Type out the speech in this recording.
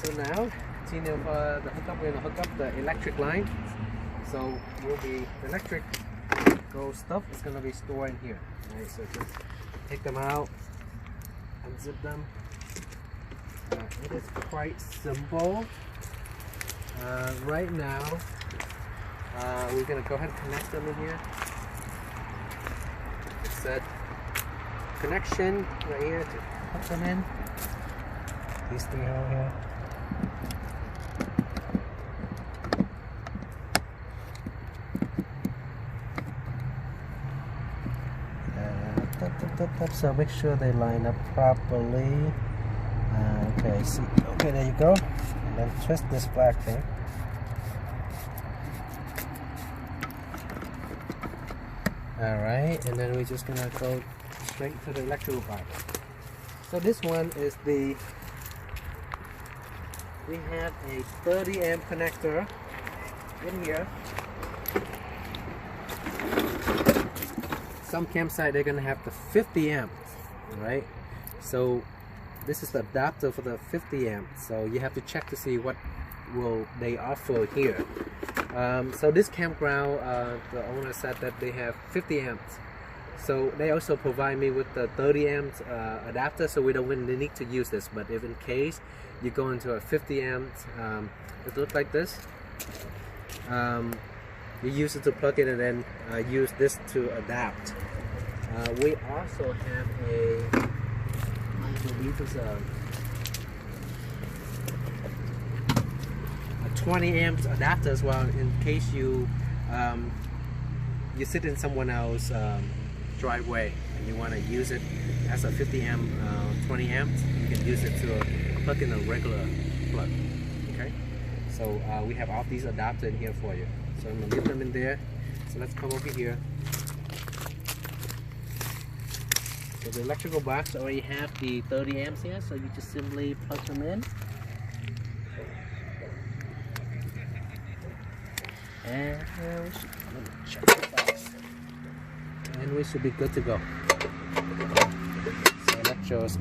So now, continue the hookup. We're gonna hook up the electric line. So will be electric stuff is gonna be stored in here. Right. So just take them out, unzip them. It is quite simple. Right now, we're gonna go ahead and connect them in here. It said connection right here to put them in. These three over here. So make sure they line up properly. Okay, see. Okay, there you go. And then twist this black thing. Alright, and then we're just gonna go straight to the electrical box. So this one is we have a 30 amp connector in here. Some campsite they're gonna have the 50 amp, right? So this is the adapter for the 50 amp. So you have to check to see what will they offer here. So this campground, the owner said that they have 50 amps. So they also provide me with the 30 amp adapter, so we don't really need to use this. But if in case you go into a 50 amp, it looks like this. You use it to plug in and then use this to adapt. We also have I believe it's a 20 amp adapter as well, in case you sit in someone else's driveway and you want to use it as a 50 amp 20 amps. You can use it to plug in a regular plug. Okay, so we have all these adapters in here for you. So I'm gonna leave them in there. So let's come over here. So the electrical box already have the 30 amps here, so you just simply plug them in. And we should, let me check the box. And we should be good to go. So let's just